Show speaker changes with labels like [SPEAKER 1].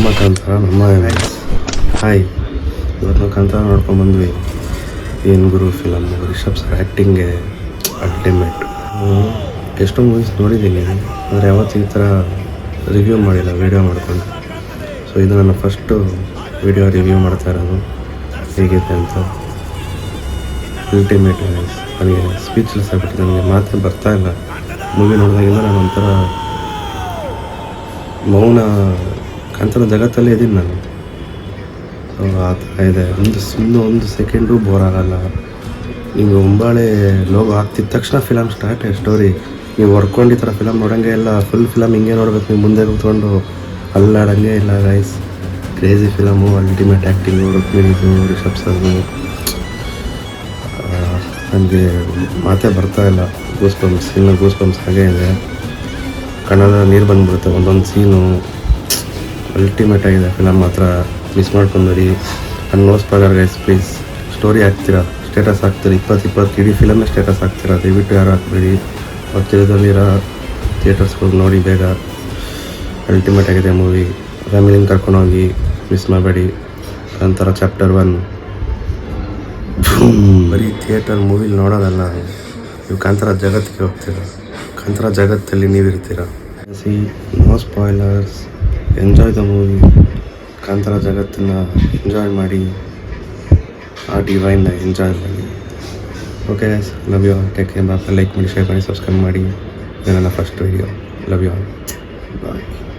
[SPEAKER 1] ನಮ್ಮ ಕಾಂತಾರ ನಮ್ಮ ಹಾಯ್, ಇವತ್ತು ನಾವು ಕಾಂತಾರ ನೋಡ್ಕೊಂಡ್ಬಂದ್ವಿ. ಏನು ಗುರು ಫಿಲಮ್, ರಿಷಬ್ ಸರ್ ಆ್ಯಕ್ಟಿಂಗೆ ಅಲ್ಟಿಮೇಟ್. ಎಷ್ಟೋ ಮೂವೀಸ್ ನೋಡಿದ್ದೀನಿ, ಆದರೆ ಯಾವತ್ತೂ ಈ ಥರ ರಿವ್ಯೂ ಮಾಡಿಲ್ಲ ವೀಡಿಯೋ ಮಾಡಿಕೊಂಡು. ಸೊ ಇದು ನನ್ನ ಫಸ್ಟು ವೀಡಿಯೋ ರಿವ್ಯೂ ಮಾಡ್ತಾ ಇರೋದು, ಹೇಗಿದೆ ಅಂತ. Ultimate guys. ನನಗೆ ಸ್ಪೀಚ್ಲೆಸ್ ಆಗಿಬಿಟ್ಟು ನನಗೆ ಮಾತೇ ಬರ್ತಾಯಿಲ್ಲ. ಮೂವಿ ನೋಡಿದಾಗಿಂದ ನಾನು ಒಂಥರ ಮೌನ ಕಾಂತಾರ ಜಗತ್ತಲ್ಲೇ ಇದ್ದೀನಿ ನಾನು. ಸೊ ಆ ಥರ ಇದೆ. ಒಂದು ಸೆಕೆಂಡು ಬೋರ್ ಆಗಲ್ಲ. ನೀವು ಒಂಬಾಳೆ ಲೋಗೋ ಆಗ್ತಿದ್ದ ತಕ್ಷಣ ಫಿಲಮ್ ಸ್ಟಾರ್ಟ್ ಸ್ಟೋರಿ. ನೀವು ಹೊಡ್ಕೊಂಡು ಈ ಥರ ಫಿಲಮ್ ನೋಡೋಂಗೆ ಎಲ್ಲ ಫುಲ್ ಫಿಲಮ್ ಹಿಂಗೆ ನೋಡ್ಬೇಕು. ನೀವು ಮುಂದೆ ಕೂತ್ಕೊಂಡು ಅಲ್ಲಾಡಂಗೆ ಇಲ್ಲ guys. Crazy film, ultimate acting, ರುಕ್ಮಿಣಿದು, ರಿಷಬ್ ಸರ್ದು. ನನಗೆ ಮಾತೇ ಬರ್ತಾಯಿಲ್ಲ. ಗೂಸ್ ಬಂಪ್ಸ್ ಹಾಗೇ ಇದೆ. ಕಣ್ಣಲ್ಲಿ ನೀರು ಬಂದುಬಿಡುತ್ತೆ ಒಂದೊಂದು ಸೀನು. ಅಲ್ಟಿಮೇಟ್ ಆಗಿದೆ ಫಿಲಮ್. ಮಾತ್ರ ಮಿಸ್ ಮಾಡ್ಕೊಂಡ್ರಿ. ನನ್ನ ನೋಸ್ ಪ್ರಕಾರ ಗೈಸ್, ಪ್ಲೀಸ್ ಸ್ಟೋರಿ ಹಾಕ್ತೀರಾ, ಸ್ಟೇಟಸ್ ಹಾಕ್ತೀರಾ, 20 ಇಡೀ ಫಿಲಮೇ ಸ್ಟೇಟಸ್ ಹಾಕ್ತೀರಾ. ದಯವಿಟ್ಟು ಯಾರು ಹಾಕ್ಬೇಡಿ. ಹತ್ತಿರದಲ್ಲಿರೋ ಥಿಯೇಟರ್ಸ್ಗಳು ನೋಡಿ ಬೇಗ. ಅಲ್ಟಿಮೇಟ್ ಆಗಿದೆ ಮೂವಿ. ಫ್ಯಾಮಿಲಿನ ಕರ್ಕೊಂಡೋಗಿ ಮಿಸ್ ಮಾಡಬೇಡಿ. ನಂತರ ಚಾಪ್ಟರ್ 1 ಬರೀ ಥಿಯೇಟರ್ ಮೂವಿಲಿ ನೋಡೋದಲ್ಲ, ನೀವು ಕಾಂತಾರ ಜಗತ್ತಿಗೆ ಹೋಗ್ತೀರಾ. ಕಾಂತಾರ ಜಗತ್ತಲ್ಲಿ ನೀವಿರ್ತೀರ. See, no spoilers, enjoy the movie. Kantara ಜಗತ್ತನ್ನು ಎಂಜಾಯ್ ಮಾಡಿ, ಆ ಡಿವೈನ್ನ ಎಂಜಾಯ್ ಮಾಡಿ. Okay guys, love you all. Take care. Like ಮಾಡಿ, ಶೇರ್ ಮಾಡಿ, ಸಬ್ಸ್ಕ್ರೈಬ್ ಮಾಡಿ. ಇದು ನನ್ನ first video. Love you all. Bye.